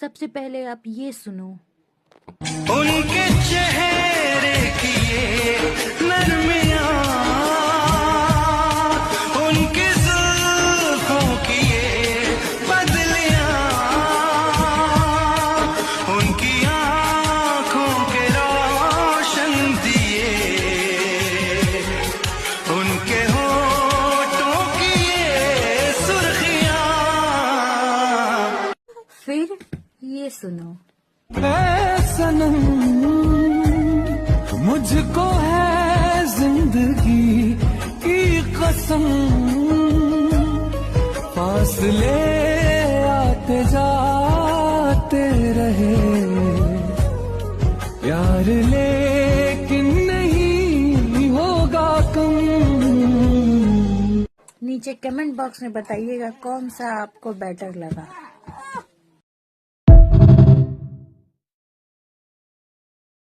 सबसे पहले आप ये सुनो। उनके चेहरे की ये नरमियां, उनकी जुल्फों की ये बदलियां, उनकी आंखों के रोशन दिए, उनके होठों की ये सुर्खियां। फिर ये सुनो। ऐ सनम मुझको है जिंदगी की कसम, फासले आते जाते रहे प्यार, लेकिन नहीं होगा कम। नीचे कमेंट बॉक्स में बताइएगा कौन सा आपको बेटर लगा।